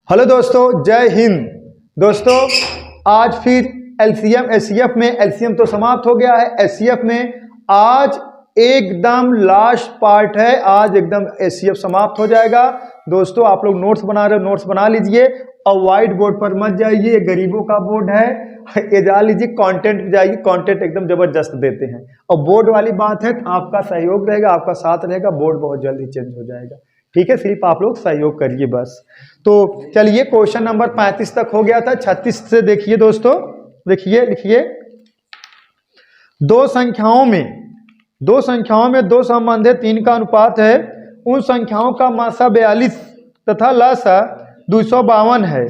Hello दोस्तों, जय हिंद। दोस्तों आज फिर एलसीएम एचसीएफ में एलसीएम तो समाप्त हो गया है। एचसीएफ में आज एकदम लास्ट पार्ट है। आज एकदम एचसीएफ समाप्त हो जाएगा। दोस्तों आप लोग नोट्स बना रहे हो, नोट्स बना लीजिए और व्हाइट बोर्ड पर मत जाइए, ये गरीबों का बोर्ड है। ये जान लीजिए, कंटेंट पे जाइए, कंटेंट एकदम जबरदस्त देते हैं। और बोर्ड वाली बात है, आपका सहयोग रहेगा, आपका साथ रहेगा, बोर्ड बहुत जल्दी चेंज हो जाएगा। ठीक है, सिर्फ आप लोग सहयोग करिए बस। तो चलिए, क्वेश्चन नंबर 35 तक हो गया था। 36 से देखिए दोस्तों, देखिए लिखिए। दो संख्याओं में दो संबंधित 3 का अनुपात है। उन संख्याओं का मासा 42 तथा लसा 252 है।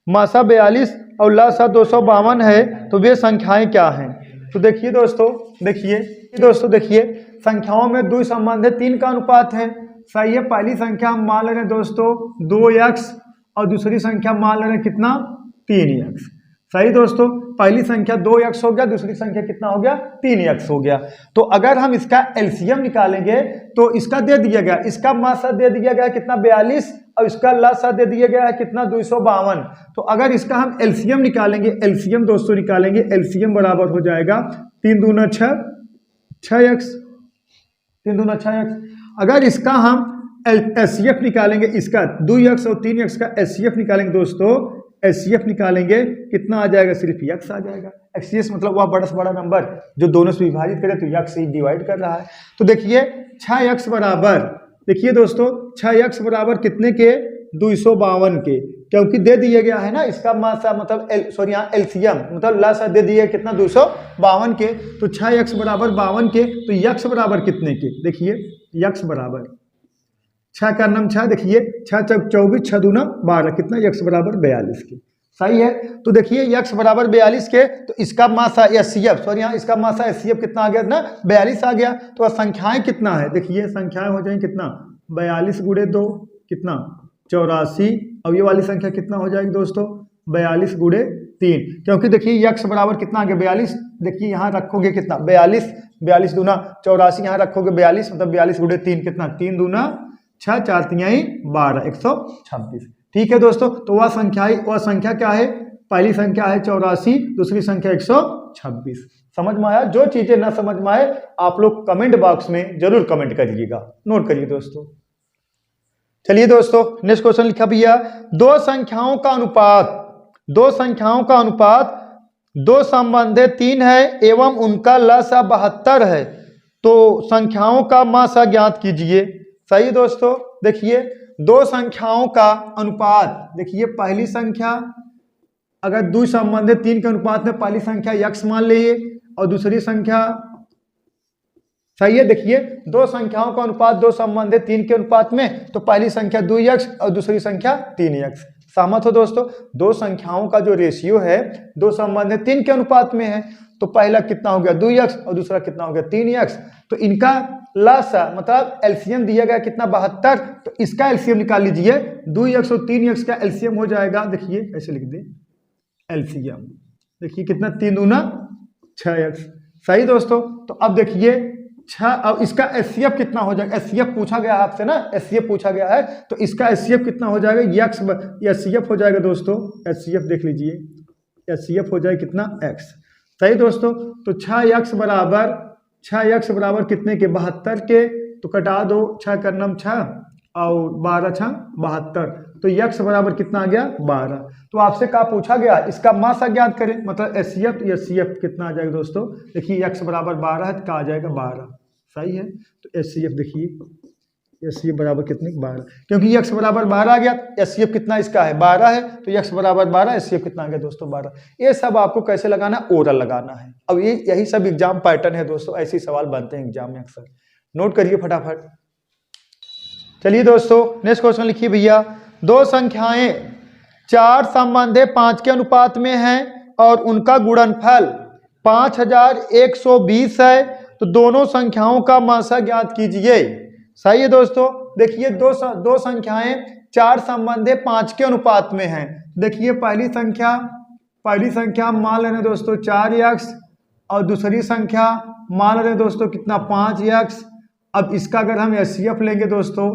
मासा 42 और लसा 252 है, तो वे संख्याएं क्या हैं? तो देखिए दोस्तों, देखिए संख्याओं में दो संबंधित 3 का अनुपात है। सही है। पहली संख्या हम मान ले रहे हैं दोस्तों 2x और दूसरी संख्या मान ले रहे हैं कितना, 3x। सही दोस्तों, पहली संख्या 2x हो गया, दूसरी संख्या कितना हो गया, 3x हो गया। तो अगर हम इसका एलसीएम निकालेंगे तो इसका दे दिया गया, इसका मासा दे दिया गया कितना, 42, और इसका लसा दे दिया गया है कितना, 252। तो अगर इसका हम एलसीएम निकालेंगे, एलसीएम दोस्तों निकालेंगे, एलसीएम बराबर हो जाएगा 3 दूना 6, 6x, 3 दूना 6x। अगर इसका हम एचसीएफ निकालेंगे, इसका 2x और 3x का एचसीएफ निकालेंगे दोस्तों, एचसीएफ निकालेंगे कितना आ जाएगा, सिर्फ x आ जाएगा। एचसीएफ मतलब वह बड़ा से बड़ा नंबर जो दोनों से विभाजित करे तो x से डिवाइड कर रहा है। तो देखिए 6x बराबर, देखिए दोस्तों 6x बराबर कितने के, 252 के, क्योंकि दे दिया गया है ना इसका मासा, मतलब यहाँ एलसीएम मतलब लसा दे दिया कितना, 252 के। तो 6x बराबर 52 के, तो x बराबर कितने के, देखिए x बराबर 6 का नाम 6, देखिए 6 चौक 24, 6 दूना 12, कितना, x बराबर 42 के। सही है। तो देखिए x बराबर 42 के, तो इसका मासा एचसीएफ, सॉरी यहाँ इसका मासा एचसीएफ कितना आ गया ना, 42 आ गया। तो संख्याएं कितना है, देखिए संख्याएं हो जाएंगी कितना, 42 गुणे 2 कितना, 84, और ये वाली संख्या कितना हो जाएगी दोस्तों, 42 गुणे 3, क्योंकि देखिए x बराबर कितना आ गया, 42। देखिए यहाँ रखोगे कितना, 42 दूना 84, यहाँ रखोगे 42, मतलब 42 गुणे 3 कितना, 3 दूना 6, 4 तिहाई 12, 126। ठीक है दोस्तों, तो वह संख्या क्या है, पहली संख्या है 84, दूसरी संख्या 126। समझ में आया? जो चीजें ना समझ में आए आप लोग कमेंट बॉक्स में जरूर कमेंट करिएगा, नोट करिए दोस्तों। चलिए दोस्तों, नेक्स्ट क्वेश्चन लिखा भैया, दो संख्याओं का अनुपात दो संबंधित 3 है एवं उनका लसा 72 है, तो संख्याओं का मासा ज्ञात कीजिए। सही दोस्तों, देखिए दो संख्याओं का अनुपात, देखिए पहली संख्या अगर दो संबंधित 3 के अनुपात में पहली संख्या x मान लीजिए और दूसरी संख्या, सही है। देखिए दो संख्याओं का अनुपात दो संबंधित 3 के अनुपात में, तो पहली संख्या 2x और दूसरी संख्या 3x। सहमत हो दोस्तों? दो संख्याओं का जो रेशियो है दो संबंधित 3 के अनुपात में है, तो पहला कितना हो गया 2x और दूसरा कितना हो गया 3x। तो इनका लसा मतलब एलसीएम दिया गया कितना, 72। तो इसका एलसीएम निकाल लीजिए, 2x और 3x का एलसीएम हो जाएगा, देखिए ऐसे लिख दे एलसीएम, देखिए कितना, 3 दूना 6x। सही दोस्तों, तो अब देखिए 6, अब इसका एचसीएफ कितना हो जाएगा, एचसीएफ पूछा गया आपसे ना, एचसीएफ पूछा गया है, तो इसका एचसीएफ कितना हो जाएगा, x एचसीएफ हो जाएगा दोस्तों, एचसीएफ देख लीजिए, एचसीएफ हो जाएगा कितना, x। सही दोस्तों, तो 6x बराबर कितने के, 72 के, तो कटा दो, 6 का नाम 6 और 12 6 72, तो x बराबर कितना आ गया, 12। तो आपसे क्या पूछा गया, इसका मासा ज्ञात करें, मतलब एचसीएफ कितना आ जाएगा दोस्तों, देखिए x बराबर 12 है, तो क्या आ जाएगा 12। सही है। तो एचसीएफ देखिए एचसीएफ बराबर कितने, 12, क्योंकि x बराबर 12 आ गया, एचसीएफ कितना इसका है, 12 है, तो x बराबर 12, एचसीएफ कितना आ गया दोस्तों, 12। ये सब आपको कैसे लगाना, ओरल लगाना है। अब यही सब एग्जाम पैटर्न है दोस्तों, ऐसे सवाल बनते हैं एग्जाम में अक्सर, नोट करिए फटाफट। चलिए दोस्तों, नेक्स्ट क्वेश्चन लिखिए भैया, दो संख्याएं 4 संबंधित 5 के अनुपात में हैं और उनका गुणनफल 5120 है, तो दोनों संख्याओं का मासा ज्ञात कीजिए। सही है दोस्तों, देखिए दो संख्याएं 4 संबंधित 5 के अनुपात में हैं। देखिए पहली संख्या मान लेना दोस्तों 4x और दूसरी संख्या मान लेना दोस्तों कितना, 5x। अब इसका अगर हम एचसीएफ लेंगे दोस्तों,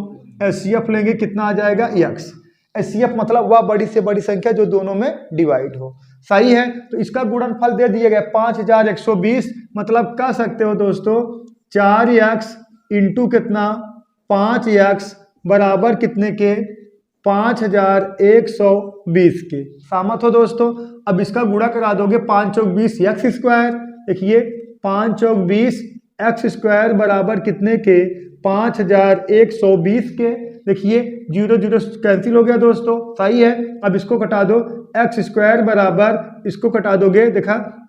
एचसीएफ लेंगे कितना आ जाएगा, x। एचसीएफ मतलब वह बड़ी से बड़ी संख्या जो दोनों में डिवाइड हो। सही है, तो इसका गुणनफल दे दिया गया 5120, मतलब कह सकते हो दोस्तों 4x इंटू कितना 5x बराबर कितने के 5120 के। सहमत हो दोस्तों। अब इसका गुणा करा दोगे 5 चौक 20 एक्स स्क्वायर, देखिए 5 चौक 20 एक्स स्क्वायर बराबर कितने के 5120 के। देखिए 0 0 कैंसिल हो गया दोस्तों। सही है, अब इसको कटा दो, एक्स स्क्वायर बराबर इसको कटा दोगे, देखा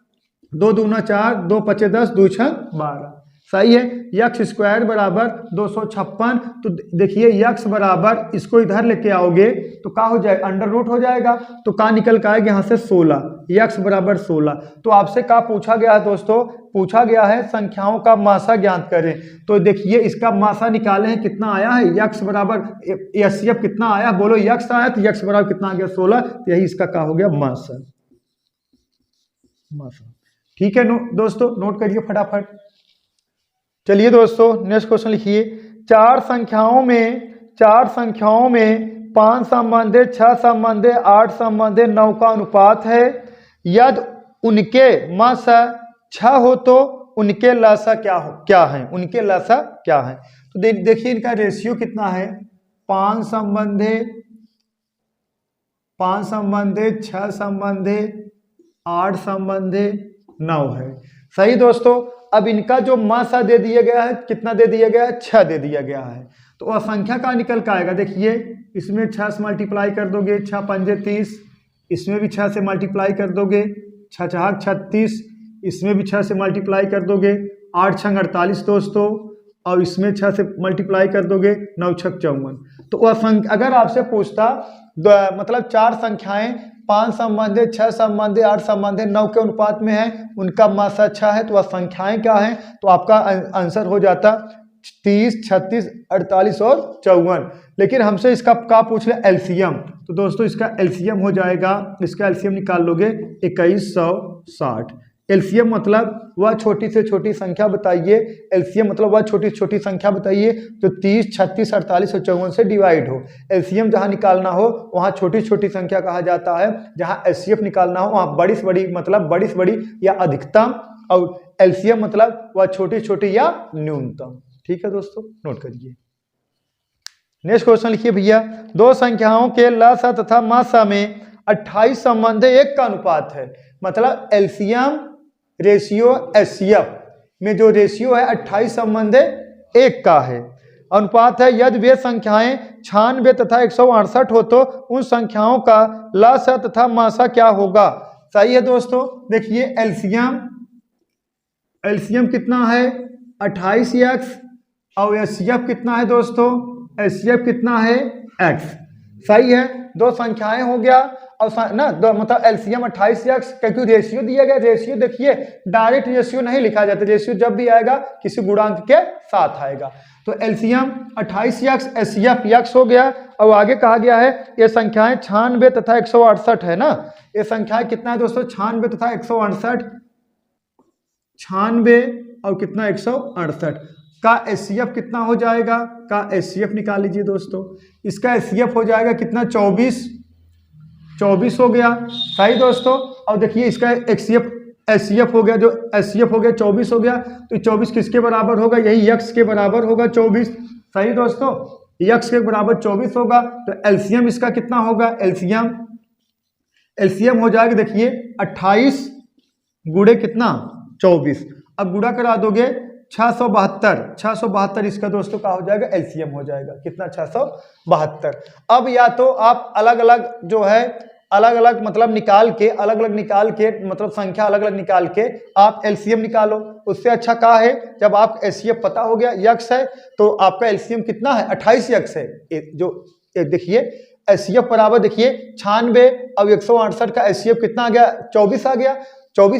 2 दूना 4, 2 पचे 10, 2 छः 12। सही है, यक्स स्क्वायर बराबर 256। तो देखिए यक्स बराबर इसको इधर लेके आओगे तो क्या हो जाएगा, अंडर रूट हो जाएगा, तो क्या निकल के आएगा यहाँ से 16, यक्स बराबर 16। तो आपसे क्या पूछा गया है दोस्तों, पूछा गया है संख्याओं का मासा ज्ञात करें। तो देखिए इसका मासा निकाले हैं, कितना आया है, यक्स बराबर एचसीएफ कितना आया, बोलो यक्स आया तो यक्स बराबर कितना आ गया 16, तो यही इसका क्या हो गया मासा। ठीक है दोस्तों, नोट करिए फटाफट। चलिए दोस्तों नेक्स्ट क्वेश्चन लिखिए। चार संख्याओं में 5 संबंधित 6 संबंधित 8 संबंधित 9 का अनुपात है। यदि उनके मासा 6 हो तो उनके लसा क्या है, उनके लसा क्या है। तो देखिए इनका रेशियो कितना है, 5 संबंधित 6 संबंधित 8 संबंधित 9 है। सही दोस्तों। अब इनका जो मासा दे दिया गया है, कितना दे दिया गया है, 6 दे दिया गया है। तो असंख्या का निकल के आएगा, देखिए इसमें 6 से मल्टीप्लाई कर दोगे, 6 पंजे 30, इसमें भी 6 से मल्टीप्लाई कर दोगे, 6 छह 36, इसमें भी 6 से मल्टीप्लाई कर दोगे, 8 छंग 48 दोस्तों, और इसमें 6 से मल्टीप्लाई कर दोगे, 9 छक 54। तो अगर आपसे पूछता मतलब 4 संख्याएं 5 संबंधित 6 संबंधित 8 संबंधित 9 के अनुपात में है, उनका मासा 6 है, तो वह संख्याएं क्या हैं, तो आपका आंसर हो जाता 30, 36, 48 और 54। लेकिन हमसे इसका क्या पूछ ले, एलसीएम। तो दोस्तों इसका एलसीएम हो जाएगा, इसका एलसीएम निकाल लोगे 2160। एलसीएम मतलब वह छोटी से छोटी संख्या बताइए, एलसीएम मतलब वह छोटी से छोटी संख्या बताइए जो 30, 36, 48 और 54 से डिवाइड हो। एलसीएम जहाँ निकालना हो वहाँ छोटी छोटी संख्या कहा जाता है, जहाँ एचसीएफ निकालना हो वहाँ बड़ी से बड़ी मतलब बड़ी से बड़ी या अधिकतम, और एलसीएम मतलब वह छोटी छोटी या न्यूनतम। ठीक है दोस्तों, नोट करिए। नेक्स्ट क्वेश्चन लिखिए भैया। दो संख्याओं के लसा तथा मासा में 28 संबंधित 1 का अनुपात है। मतलब एलसीएम रेशियो एचसीएफ में जो रेशियो है 28 संबंधित 1 का है, अनुपात है। यदि वे संख्याएं 96 तथा 168 हो तो उन संख्याओं का लसा तथा मासा क्या होगा। सही है दोस्तों। देखिए एलसीएम कितना है 28x, और एचसीएफ कितना है दोस्तों, एचसीएफ कितना है x। सही है, दो संख्याएं हो गया और ना दो मतलब एलसीएम 28x, क्योंकि रेशियो दिया गया। रेशियो देखिए डायरेक्ट रेशियो नहीं लिखा जाता, रेशियो जब भी आएगा किसी गुणांक के साथ आएगा। तो एलसीएम 28x, एचसीएफ x हो गया। और आगे कहा गया है ये संख्याएं 96 तथा 168 है ना। ये संख्याएं कितना है दोस्तों, 96 तथा 168, 96 और कितना 168 का एचसीएफ कितना हो जाएगा, का एचसीएफ निकाल लीजिए दोस्तों। इसका एचसीएफ हो जाएगा कितना 24 हो गया। सही दोस्तों। और देखिए इसका एचसीएफ हो गया, जो एचसीएफ हो गया 24 हो गया। तो 24 किसके बराबर होगा, यही यक्स के बराबर होगा 24। सही दोस्तों, यक्स के बराबर 24 होगा। तो एलसीएम इसका कितना होगा, एलसीएम हो जाएगा देखिए 28 गुणे कितना 24। अब गुणा करा दोगे 672 इसका दोस्तों क्या हो जाएगा, एलसीएम हो जाएगा कितना 672। अब या तो आप अलग अलग जो है अलग अलग मतलब निकाल के मतलब संख्या अलग अलग निकाल के आप एलसीएम निकालो। उससे अच्छा क्या है, जब आप एचसीएफ पता हो गया यक्स है तो आपका एलसीएम कितना है 28 यक्स है। जो देखिए एचसीएफ बराबर देखिए 96 और 168 का एचसीएफ कितना आ गया 24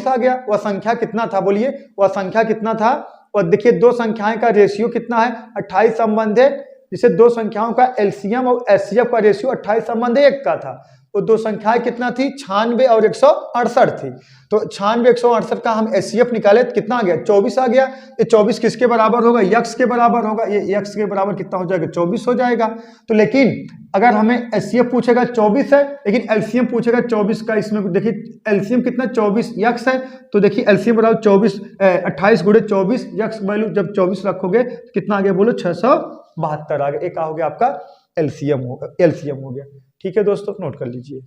आ गया। वह संख्या कितना था, बोलिए वह संख्या कितना था। और देखिए दो संख्याएं का रेशियो कितना है 28 संबंधित, जिसे दो संख्याओं का एलसीएम और एचसीएफ का रेशियो 28 संबंधित 1 का था। वो दो संख्याएं कितना थी, 96 और 168 थी। तो 96 168 का हम एचसीएफ निकाले तो कितना आ गया, 24 आ गया। ये 24 किसके बराबर होगा, यक्स के बराबर होगा। ये यक्स के बराबर कितना हो जाएगा, 24 हो जाएगा। तो लेकिन अगर हमें एचसीएफ पूछेगा 24 है, लेकिन एलसीएम पूछेगा 24 का। इसमें देखिए एलसीएम कितना 24 यक्स है, तो देखिए एलसीएम बराबर 24 28 गुणे 24, यक्स वैल्यू जब 24 रखोगे तो कितना आ गया बोलो, 672 आ गया। एक हो गया आपका एलसीएम होगा, एलसीएम हो गया। ठीक है दोस्तों, नोट कर लीजिए।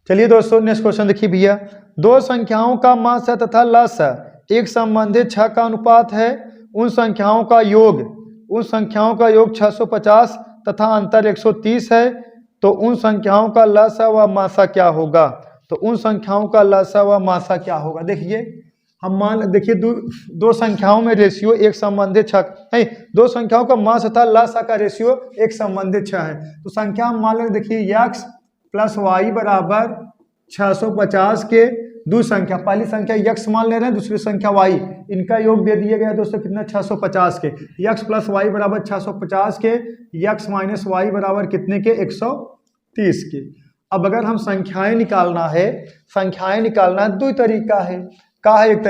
चलिए दोस्तों नेक्स्ट क्वेश्चन देखिए भैया, दो संख्याओं का मास तथा लस एक संबंधित 6 का अनुपात है। उन संख्याओं का योग 650 तथा अंतर 130 है। तो उन संख्याओं का लसा व मासा क्या होगा। तो उन संख्याओं का लसा व मासा क्या होगा। देखिए हम मान देखिए दो संख्याओं में रेशियो एक संबंधित 6 नहीं, दो संख्याओं का मास तथा लसा का रेशियो एक संबंधित 6 है। तो संख्या हम मान लें, देखिए यक्स प्लस वाई बराबर 650 के दो संख्या, पहली संख्या यक्स मान ले रहे हैं, दूसरी संख्या वाई, इनका योग दे दिया गया दोस्तों कितना, 650 के। यक्स प्लस वाई बराबर 650 के, यक्स माइनस वाई बराबर कितने के, 130 के। अब अगर हम संख्याएं निकालना है, दो तरीका है। का है एक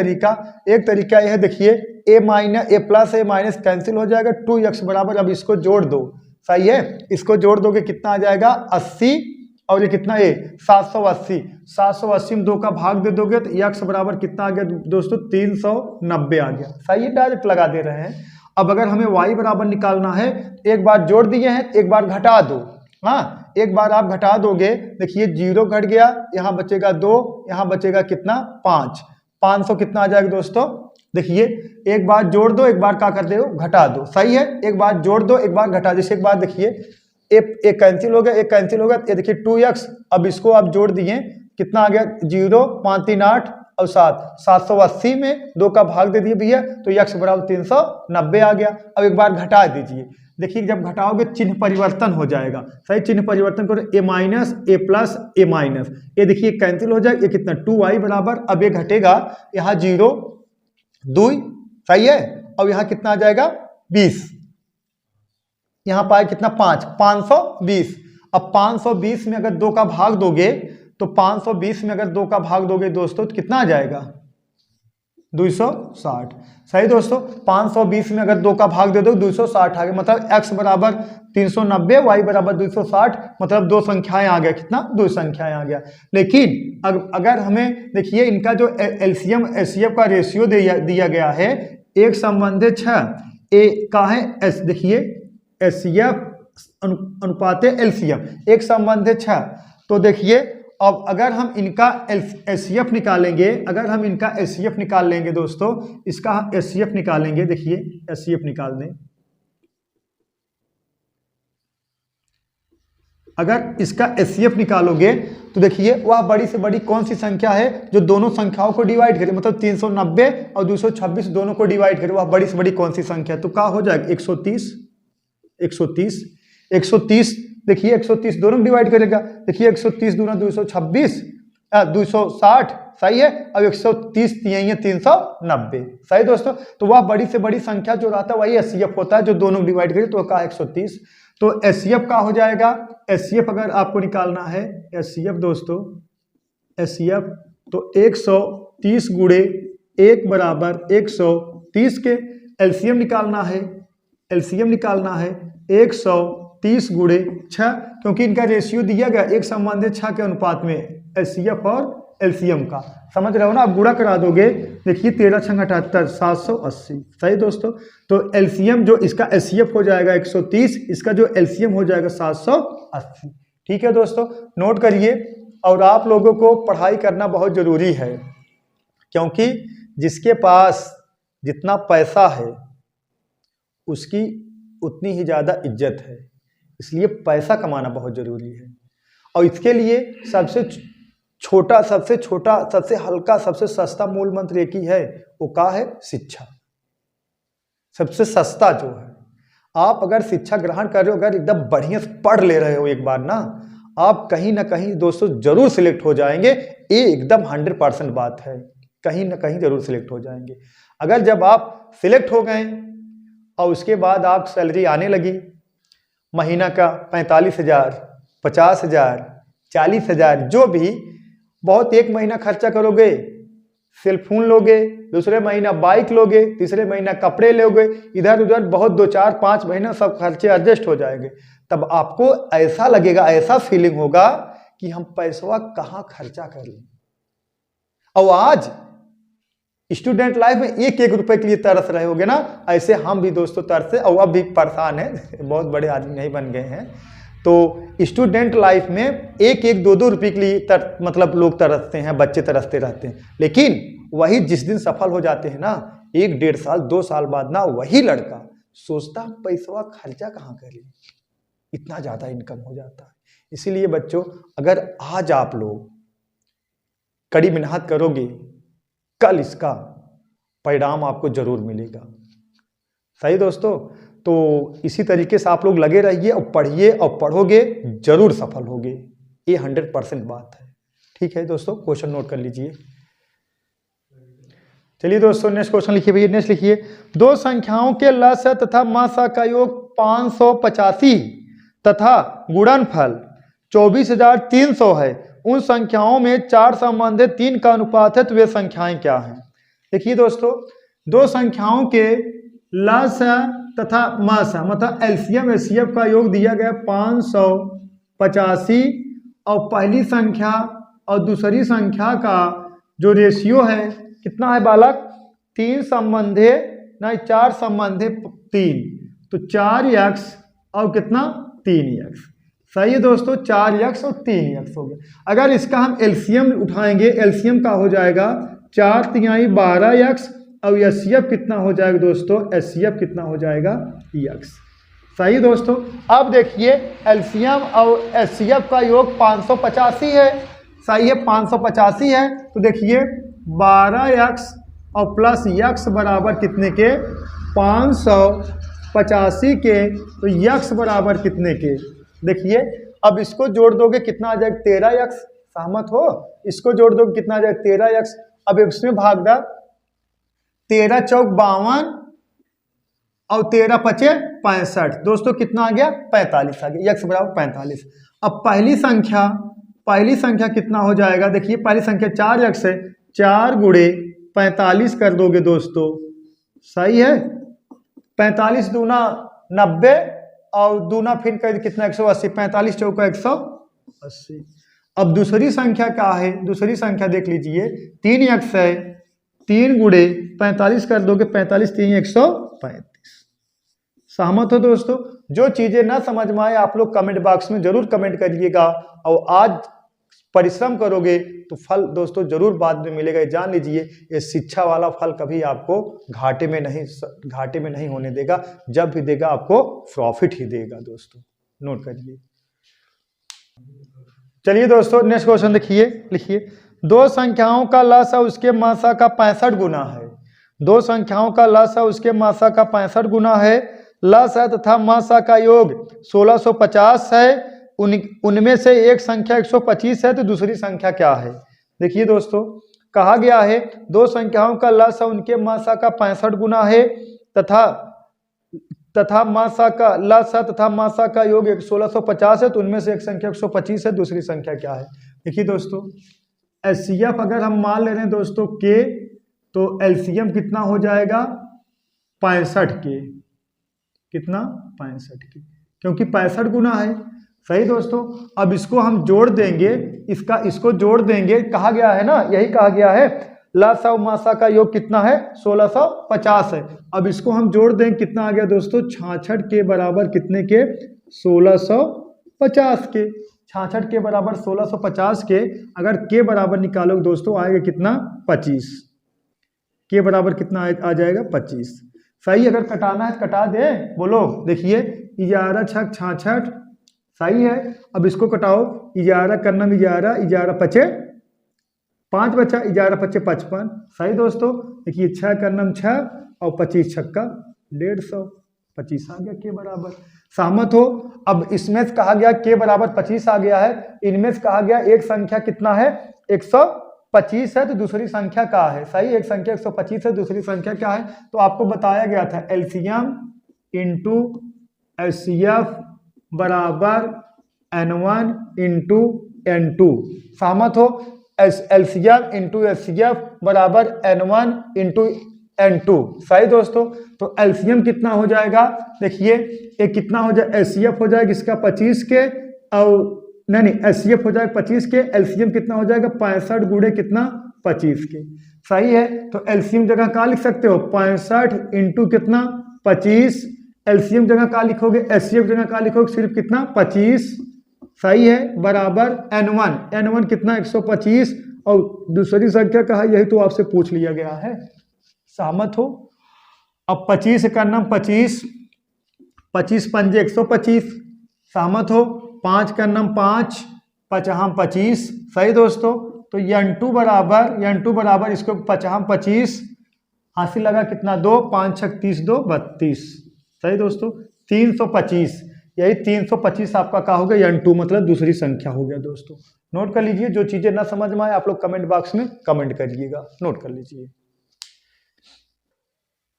तरीका यह है, देखिए ए प्लस ए माइनस कैंसिल हो जाएगा, 2x बराबर, अब इसको जोड़ दो, सही है। इसको जोड़ दोगे कितना आ जाएगा 80, और ये कितना है 780 में 2 का भाग दे दोगे तो x बराबर कितना आ गया दोस्तों, 390 आ गया। सही है, डायरेक्ट लगा दे रहे हैं। अब अगर हमें y बराबर निकालना है, एक बार जोड़ दिए हैं, एक बार घटा दो। हाँ, एक बार आप घटा दोगे, देखिए 0 घट गया, यहाँ बचेगा 2, यहाँ बचेगा कितना 5, 500 कितना आ जाएगा दोस्तों। देखिए एक बार जोड़ दो, एक बार क्या कर दो, घटा दो। सही है, एक बार जोड़ दो, एक बार घटा। जैसे एक बार देखिए एक कैंसिल हो गया, एक कैंसिल हो गया, ये देखिए 2x, अब इसको आप जोड़ दिए कितना आ गया 0, 5 3 8 और 7, 780 में 2 का भाग दे दिए भैया, तो x बराबर 390 आ गया। अब एक बार घटा दीजिए, देखिए जब घटाओगे चिन्ह परिवर्तन हो जाएगा। सही, चिन्ह परिवर्तन करो, a minus A plus A minus, ये देखिए कैंसिल हो जाएगा, ये कितना 2y बराबर, अब ये घटेगा, यहाँ 0 2, सही है, अब यहाँ कितना आ जाएगा 20, यहाँ पाए कितना 5, 520। अब 520 में अगर 2 का भाग दोगे, तो 520 में अगर 2 का भाग दोगे दोस्तों तो कितना आ जाएगा 260। सही दोस्तों, 520 में अगर 2 का भाग दे दो 260 आ गया, मतलब x बराबर 390, y बराबर 260, मतलब दो संख्याएं आ गया, कितना, दो संख्याएं आ गया। लेकिन अगर हमें देखिए इनका जो एलसीएम एचसीएफ का रेशियो दिया गया है, एक संबंधित 6 ए का है एस, देखिए एचसीएफ अनुपात एलसीएम एक संबंधित 6। तो देखिए अब अगर हम इनका एचसीएफ निकालेंगे, अगर हम इनका एचसीएफ निकाल लेंगे दोस्तों, इसका एचसीएफ निकालेंगे, देखिए एचसीएफ निकाल दें, अगर इसका एचसीएफ निकालोगे तो देखिए वह बड़ी से बड़ी कौन सी संख्या है जो दोनों संख्याओं को डिवाइड करे, मतलब 390 और 226 दोनों को डिवाइड करे, वह बड़ी से बड़ी कौन सी संख्या। तो क्या हो जाएगा 130, देखिए 130 दोनों डिवाइड करेगा, देखिए 130 दूना 226 260, सही है। अब 130 है 390, सही दोस्तों। तो वह बड़ी से बड़ी संख्या जो रहता है वही एचसीएफ होता है, जो दोनों डिवाइड करे, तो का 130। तो एचसीएफ का हो जाएगा, एचसीएफ अगर आपको निकालना है, एचसीएफ दोस्तों, एचसीएफ तो 130 गुणे 1 बराबर 130 के। एलसीएम निकालना है, एलसीएम निकालना है 130 गुणे 6, क्योंकि इनका रेशियो दिया गया एक संबंधित 6 के अनुपात में, एचसीएफ और एलसीएम का, समझ रहे हो ना। आप गुणा करा दोगे, देखिए 13 6 78 780, सही दोस्तों। तो एलसीएम जो इसका एचसीएफ हो जाएगा 130, इसका जो एलसीएम हो जाएगा 780। ठीक है दोस्तों, नोट करिए। और आप लोगों को पढ़ाई करना बहुत जरूरी है, क्योंकि जिसके पास जितना पैसा है उसकी उतनी ही ज़्यादा इज्जत है, इसलिए पैसा कमाना बहुत ज़रूरी है। और इसके लिए सबसे छोटा, सबसे हल्का, सबसे सस्ता मूल मंत्र एक ही है, वो क्या है, शिक्षा। सबसे सस्ता जो है, आप अगर शिक्षा ग्रहण कर रहे हो, अगर एकदम बढ़िया से पढ़ ले रहे हो एक बार ना, आप कहीं ना कहीं दोस्तों जरूर सिलेक्ट हो जाएंगे। ये एकदम 100% बात है, कहीं ना कहीं जरूर सिलेक्ट हो जाएंगे। अगर जब आप सिलेक्ट हो गए और उसके बाद आप सैलरी आने लगी महीना का 45,000, 50,000, 40,000, जो भी, बहुत एक महीना खर्चा करोगे, सेलफोन लोगे, दूसरे महीना बाइक लोगे, तीसरे महीना कपड़े लोगे, इधर उधर बहुत 2 4 5 महीना सब खर्चे एडजस्ट हो जाएंगे। तब आपको ऐसा लगेगा, ऐसा फीलिंग होगा कि हम पैसा कहाँ खर्चा कर लें। और आज स्टूडेंट लाइफ में एक एक रुपए के लिए तरस रहे होगे ना, ऐसे हम भी दोस्तों तरसे और अब भी परेशान है, बहुत बड़े आदमी नहीं बन गए हैं। तो स्टूडेंट लाइफ में एक एक 2 2 रुपये के लिए मतलब लोग तरसते हैं, बच्चे तरसते रहते हैं। लेकिन वही जिस दिन सफल हो जाते हैं ना, 1 1.5 साल 2 साल बाद ना, वही लड़का सोचता पैसा खर्चा कहाँ करें, इतना ज़्यादा इनकम हो जाता है। इसीलिए बच्चों, अगर आज आप लोग कड़ी मेहनत करोगे, कल इसका परिणाम आपको जरूर मिलेगा। सही दोस्तों, तो इसी तरीके से आप लोग लगे रहिए और पढ़िए, और पढ़ोगे जरूर सफल होगे, ये 100% बात है। ठीक है दोस्तों, क्वेश्चन नोट कर लीजिए। चलिए दोस्तों, नेक्स्ट क्वेश्चन लिखिए भैया। नेक्स्ट लिखिए, दो संख्याओं के लसाअ तथा मासा का योग 585 तथा गुणनफल 24,300 है। उन संख्याओं में 4 संबंधित 3 का अनुपात है, तो वे संख्याएं क्या हैं? देखिए दोस्तों, दो संख्याओं के लसाअ तथा मासा मतलब एलसीएम एचसीएफ का योग दिया गया 585, और पहली संख्या और दूसरी संख्या का जो रेशियो है कितना है बालक? 3 संबंधे नहीं 4 संबंधे 3, तो 4x और कितना 3x। सही है दोस्तों, 4x और 3x हो गया। अगर इसका हम एलसीएम उठाएंगे, एलसीएम का हो जाएगा 4 तिहाई 12x, और एचसीएफ कितना हो जाएगा दोस्तों? एचसीएफ कितना हो जाएगा? x। सही दोस्तों, अब देखिए एलसीएम और एचसीएफ का योग 585 है। सही है, 585 है। तो देखिए 12x और प्लस x बराबर कितने के? 585 के। तो x बराबर कितने के? देखिए अब इसको जोड़ दोगे कितना आ जाएगा? 13x। सहमत हो? इसको जोड़ दोगे कितना आ जाएगा? 13x। अब इसमें भाग दो, 13 चौक 52 और 13 पचे 65। दोस्तों कितना आ गया? 45 आ गया। x बराबर 45। अब पहली संख्या कितना हो जाएगा? देखिए पहली संख्या 4x है, 4 गुणे 45 कर दोगे दोस्तों। सही है, 45 दूना 90 और दूना फिर कर कितना? 180। 45 चौका 180। अब दूसरी संख्या क्या है? दूसरी संख्या देख लीजिए, 3x है, 3 गुणे 45 कर दोगे, 45 3 135। सहमत हो दोस्तों? जो चीजें ना समझ में आए आप लोग कमेंट बॉक्स में जरूर कमेंट करिएगा, और आज परिश्रम करोगे तो फल दोस्तों जरूर बाद में मिलेगा। जान लीजिए, ये शिक्षा वाला फल कभी आपको घाटे में नहीं होने देगा। जब भी देगा आपको प्रॉफिट ही देगा दोस्तों, नोट करिए। चलिए दोस्तों, नेक्स्ट क्वेश्चन लिखिए, दो संख्याओं का लसाअ उसके मासा का 65 गुना है। दो संख्याओं का लसाअ उसके मासा का 65 गुना है। लसाअ तथा मासा का योग 1650 है। उनमें से एक संख्या 125 है, तो दूसरी संख्या क्या है? देखिए दोस्तों, कहा गया है दो संख्याओं का लसाअ उनके मासा का 65 गुना है, तथा मासा का लसाअ तथा मासा का योग 1650 है, तो उनमें से एक संख्या 125 है, दूसरी संख्या क्या है? देखिए दोस्तों, एचसीएफ अगर हम मान ले रहे हैं दोस्तों के, तो एलसीएम कितना हो जाएगा? 65 के। कितना? 65 के, क्योंकि 65 गुना है। सही दोस्तों, अब इसको हम जोड़ देंगे, इसको जोड़ देंगे। कहा गया है ना, यही कहा गया है, लसाअ और मासा का योग कितना है? 1650 है। अब इसको हम जोड़ देंगे, कितना आ गया दोस्तों? 66 के बराबर कितने के? 1650 के। 66 के बराबर 1650 के। अगर के बराबर निकालोगे दोस्तों, आएगा कितना? 25। के बराबर कितना आ जाएगा? 25। सही, अगर कटाना है कटा दे, बोलो। देखिए 11 छक 66। सही है, अब इसको कटाओ, 11 करना 11 पचे 5 बचा, 11 पचे 55। सही दोस्तों, देखिए 6 करना 6 और 25 छक्का 150, 25 आ गया के बराबर। सहमत हो? अब इसमें से कहा गया के बराबर 25 आ गया है, इनमें से कहा गया एक संख्या कितना है? 125 है, तो दूसरी संख्या क्या है? सही, एक संख्या 125 है, दूसरी संख्या क्या है? तो आपको बताया गया था एलसीएम इंटू एचसीएफ बराबर N1 इंटू N2। सहमत हो? LCM इंटू HCF बराबर N1 इंटू N2। सही दोस्तों। तो LCM कितना हो जाएगा, देखिए ये कितना हो जाए, HCF हो जाएगा इसका 25 के, और नहीं HCF हो जाएगा 25 के, LCM कितना हो जाएगा 65 गुणे कितना 25 के। सही है। तो LCM जगह क्या लिख सकते हो 65 इंटू कितना 25। LCM जगह क्या लिखोगे, HCF जगह क्या लिखोगे, सिर्फ कितना 25। सही है। बराबर N1 कितना 125, और दूसरी संख्या कहा, यही तो आपसे पूछ लिया गया है। सहमत हो? अब 25 का नाम 25 पंजे 125। सहमत हो? 5 का नाम 5 पचहम 25। सही दोस्तों। तो N2 बराबर इसको 55 25 हासिल लगा कितना 2, 5 6 30 2 32। सही दोस्तों। 325, यही 325 आपका क्या हो गया N2, मतलब दूसरी संख्या हो गया दोस्तों। नोट कर लीजिए, जो चीजें ना समझ में आए आप लोग कमेंट बॉक्स में कमेंट करिएगा, नोट कर लीजिए।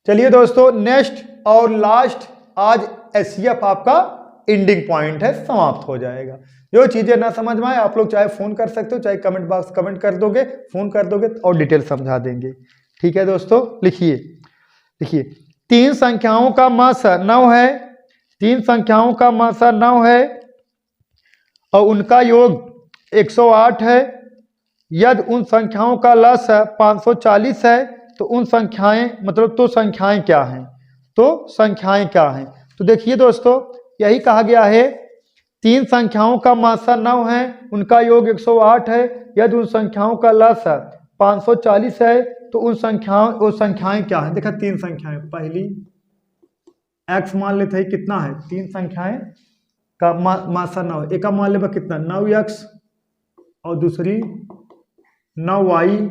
चलिए दोस्तों, नेक्स्ट और लास्ट आज HCF आपका एंडिंग पॉइंट है, समाप्त हो जाएगा। जो चीजें ना समझ में आए आप लोग चाहे फोन कर सकते हो, चाहे कमेंट बॉक्स कमेंट कर दोगे, फोन कर दोगे और डिटेल समझा देंगे। ठीक है दोस्तों। लिखिए 3 संख्याओं का मासा 9 है, 3 संख्याओं का मासा 9 है और उनका योग 108 है। यदि उन संख्याओं का लसा 540 है तो उन संख्याएं मतलब तो संख्याएं क्या हैं, तो देखिए दोस्तों, यही कहा गया है 3 संख्याओं का मासा 9 है, उनका योग 108 है। यदि उन संख्याओं का लसा 540 है तो वो संख्याएं क्या हैं। देखा 3 संख्याएं, पहली x मान लेते हैं कितना है, 3 संख्याएं का मासा 9, एक का मान लेगा कितना 9x, और दूसरी 9y,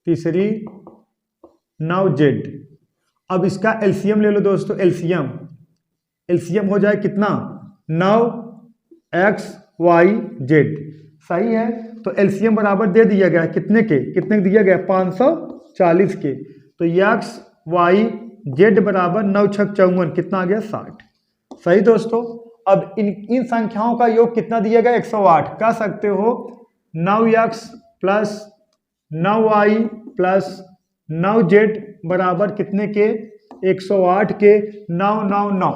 तीसरी 9z। अब इसका LCM ले लो दोस्तों, LCM हो जाए कितना 9xyz। सही है। तो LCM बराबर दे दिया गया है कितने दिया गया 540 के। तो x y z बराबर 9 6 54, कितना आ गया 60। सही दोस्तों। अब इन संख्याओं का योग कितना दिया गया 108। कह सकते हो 9x plus 9y plus 9z बराबर कितने के 108 के। 9 9 9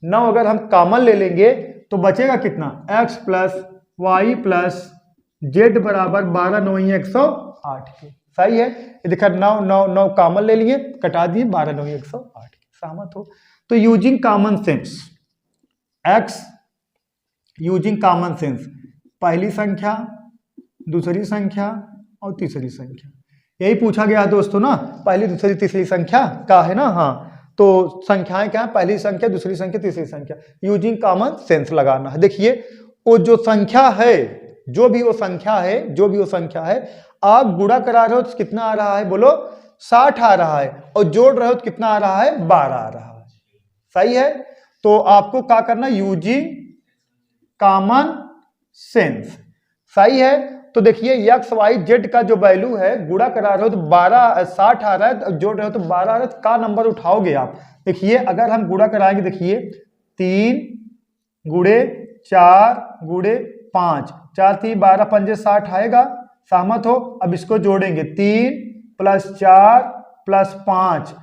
9 अगर हम कॉमन ले लेंगे तो बचेगा कितना x plus y plus z बराबर 12 9 108 के। सही है। ये देखा 9 9 9 कॉमन ले लिए, कटा दिए, 12 9 108 के। सहमत हो? तो यूजिंग कॉमन सेंस पहली संख्या, दूसरी संख्या और तीसरी संख्या, यही पूछा गया है दोस्तों ना, पहली दूसरी तीसरी संख्या का है ना। हाँ, तो संख्याएं क्या है, पहली संख्या, दूसरी संख्या, तीसरी संख्या। यूजिंग कॉमन सेंस लगाना है। देखिए वो जो संख्या है, जो भी वो संख्या है, आप गुणा करा रहे हो तो कितना आ रहा है, बोलो 60 आ रहा है, और जोड़ रहे हो तो कितना आ रहा है 12 आ रहा है। सही है। तो आपको क्या करना, यूजिंग कॉमन सेंस। सही है। तो देखिए x y z का जो वैल्यू है, गुणा करा रहे हो तो 60 आ रहा है, जोड़ रहे हो तो 12 आ रहा है, तो का नंबर उठाओगे आप। देखिए अगर हम गुणा कराएंगे, देखिए 3 गुणे 4 गुणे 5, 4 3 12 पंजे 60 आएगा। सहमत हो? अब इसको जोड़ेंगे 3 प्लस 4 प्लस 5,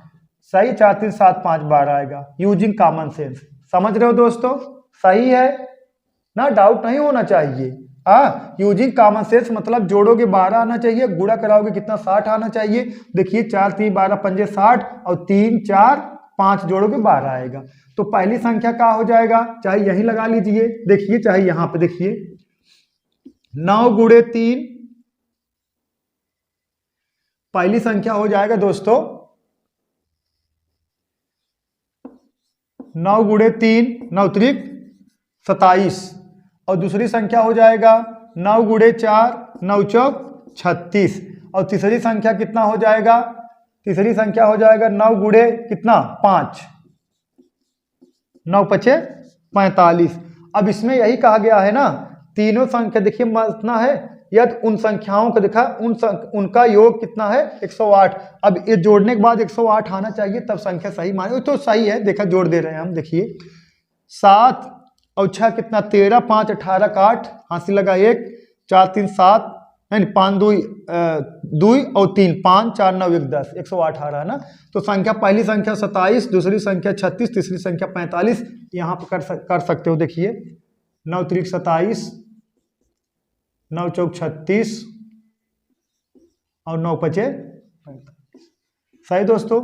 सही, 4 3 7 5 12 आएगा। Using common sense. समझ रहे हो दोस्तों? सही है ना, डाउट नहीं होना चाहिए। यूजिंग कॉमन सेंस मतलब जोड़ोगे 12 आना चाहिए, गुणा कराओगे कितना 60 आना चाहिए। देखिए 4 3 12 पंजे 60, और 3 4 5 जोड़ोगे 12 आएगा। तो पहली संख्या क्या हो जाएगा, चाहे यही लगा लीजिए, देखिए चाहे यहां पे देखिए 9 गुणे 3, पहली संख्या हो जाएगा दोस्तों 9 गुणे 3 9 त्रिक 27, और दूसरी संख्या हो जाएगा 9 गुणे 4 9 चौक 36, और तीसरी संख्या कितना हो जाएगा, तीसरी संख्या हो जाएगा 9 गुणे कितना 5 9 पचे 45। अब इसमें यही कहा गया है ना, तीनों संख्या देखिए कितना है, यदि उन संख्याओं को देखा उनका योग कितना है 108। अब ये जोड़ने के बाद 108 आना चाहिए, तब संख्या सही माने तो सही है। देखा जोड़ दे रहे हैं हम, देखिए 7 और 6 कितना 13, 5 18 का 8, हासिल लगा 1, 4 3 7, यानी 5 2 2 और 3 5 4 9 1 10, 108 आ रहा है ना। तो संख्या पहली संख्या 27, दूसरी संख्या 36, तीसरी संख्या 45 यहाँ पर कर सकते हो। देखिए 9 3 27, 9 4 36 और 9 5 45। सही दोस्तों,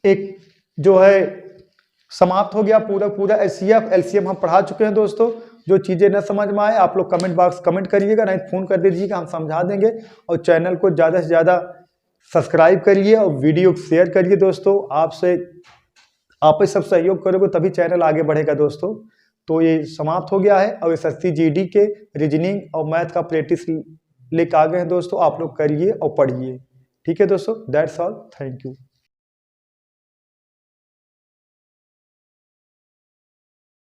एक जो है समाप्त हो गया पूरा एचसीएफ एलसीएम हम पढ़ा चुके हैं दोस्तों। जो चीज़ें न समझ में आए आप लोग कमेंट बॉक्स कमेंट करिएगा, नहीं फ़ोन कर दीजिएगा, हम समझा देंगे। और चैनल को ज़्यादा से ज़्यादा सब्सक्राइब करिए और वीडियो को शेयर करिए दोस्तों। आपसे आप सब सहयोग करोगे तभी चैनल आगे बढ़ेगा दोस्तों। तो ये समाप्त हो गया है। और एसएससी जीडी के रीजनिंग और मैथ का प्रैक्टिस लेकर आ गए हैं दोस्तों, आप लोग करिए और पढ़िए। ठीक है दोस्तों, दैट्स ऑल, थैंक यू।